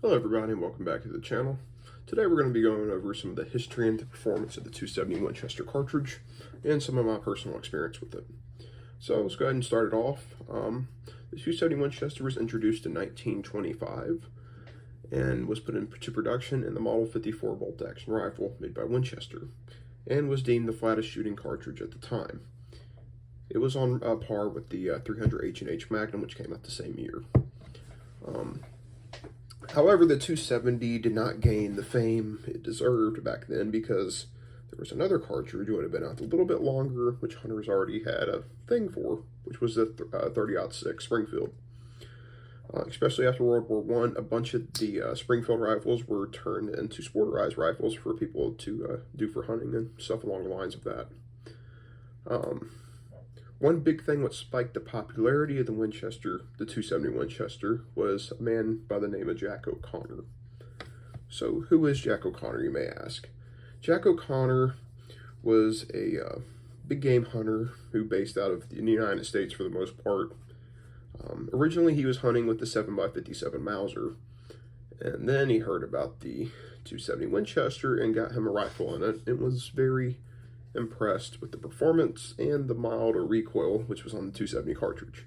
Hello everybody and welcome back to the channel. Today we're going to be going over some of the history and the performance of the 270 Winchester cartridge and some of my personal experience with it. So let's go ahead and start it off. The 270 Winchester was introduced in 1925 and was put into production in the Model 54 bolt-action rifle made by Winchester and was deemed the flattest shooting cartridge at the time. It was on par with the 300 H&H Magnum, which came out the same year. However, the 270 did not gain the fame it deserved back then because there was another cartridge that would have been out a little bit longer, which hunters already had a thing for, which was the 30-06 Springfield. Especially after World War I, a bunch of the Springfield rifles were turned into sporterized rifles for people to do for hunting and stuff along the lines of that. One big thing what spiked the popularity of the Winchester, the 270 Winchester, was a man by the name of Jack O'Connor. So who is Jack O'Connor, you may ask? Jack O'Connor was a big game hunter who based out of the United States for the most part. Originally he was hunting with the 7x57 Mauser, and then he heard about the 270 Winchester and got him a rifle in it and was very impressed with the performance and the milder recoil which was on the 270 cartridge.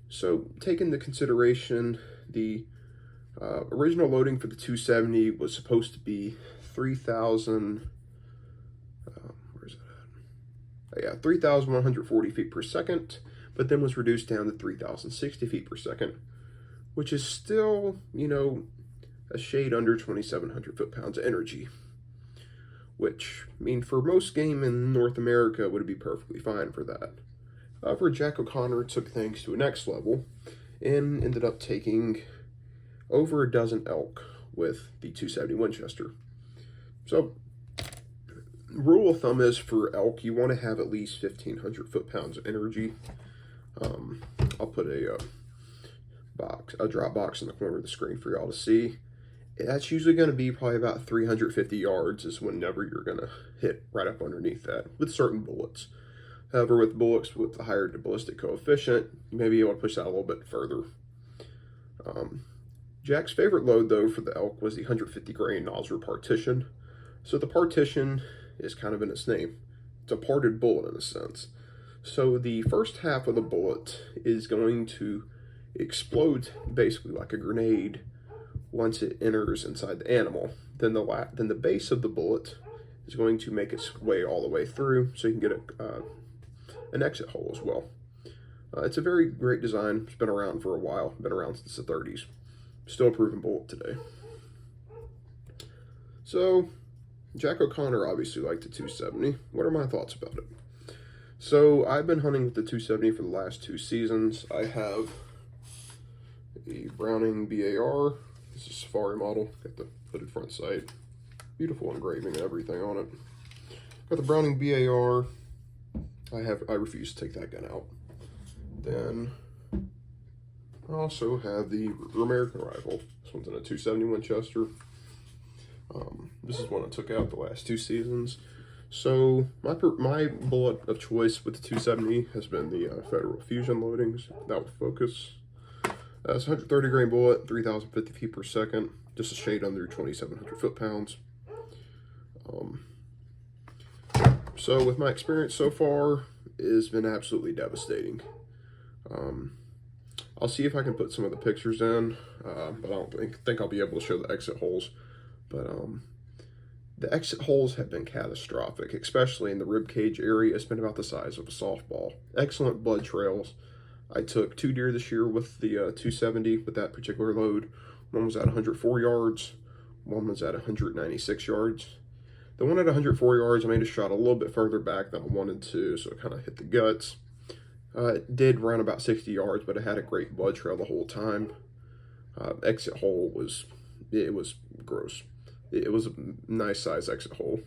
So taking into consideration the original loading for the 270 was supposed to be 3,140 feet per second, but then was reduced down to 3,060 feet per second, which is still, you know, a shade under 2,700 foot-pounds of energy. Which, I mean, for most game in North America would be perfectly fine for that. However, Jack O'Connor took things to a next level and ended up taking over a dozen elk with the 270 Winchester. So, rule of thumb is for elk, you want to have at least 1,500 foot-pounds of energy. I'll put a drop box in the corner of the screen for y'all to see. That's usually going to be probably about 350 yards is whenever you're going to hit right up underneath that with certain bullets. However, with bullets with the higher ballistic coefficient, you may be able to push that a little bit further. Jack's favorite load, though, for the elk was the 150 grain nozzle partition. So the partition is kind of in its name. It's a parted bullet in a sense. So the first half of the bullet is going to explode basically like a grenade once it enters inside the animal. Then the base of the bullet is going to make its way all the way through, so you can get an exit hole as well. It's a very great design. It's been around for a while. Been around since the 30s. Still a proven bullet today. So, Jack O'Connor obviously liked the 270. What are my thoughts about it? So, I've been hunting with the 270 for the last 2 seasons. I have a Browning BAR. This is a Safari model, got the hooded front sight, beautiful engraving and everything on it. Got the Browning BAR. I refuse to take that gun out. Then I also have the American rifle. This one's in a 270 Winchester. This is one I took out the last 2 seasons. So my bullet of choice with the 270 has been the Federal Fusion loadings. That will focus. It's a 130 grain bullet, 3,050 feet per second, just a shade under 2,700 foot-pounds. So with my experience so far, it's been absolutely devastating. I'll see if I can put some of the pictures in, but I don't think I'll be able to show the exit holes. But the exit holes have been catastrophic, especially in the rib cage area. It's been about the size of a softball. Excellent blood trails. I took 2 deer this year with the 270 with that particular load. One was at 104 yards. One was at 196 yards. The one at 104 yards, I made a shot a little bit further back than I wanted to, so it kind of hit the guts. It did run about 60 yards, but it had a great blood trail the whole time. Exit hole was gross. It was a nice size exit hole.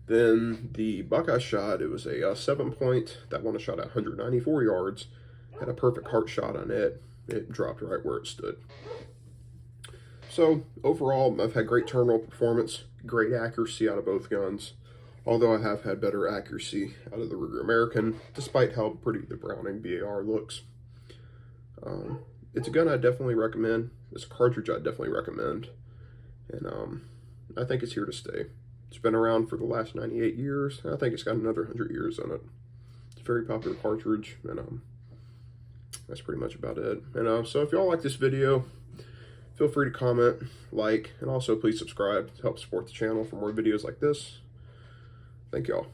Then the buck I shot, it was a 7-point. That one I shot at 194 yards. Had a perfect heart shot on it. It dropped right where it stood. So overall, I've had great terminal performance, great accuracy out of both guns. Although I have had better accuracy out of the Ruger American, despite how pretty the Browning BAR looks. it's a gun I definitely recommend. It's a cartridge I definitely recommend. And I think it's here to stay. It's been around for the last 98 years. And I think it's got another 100 years on it. It's a very popular cartridge, and that's pretty much about it. And so if y'all like this video, feel free to comment, like, and also please subscribe to help support the channel for more videos like this. Thank y'all.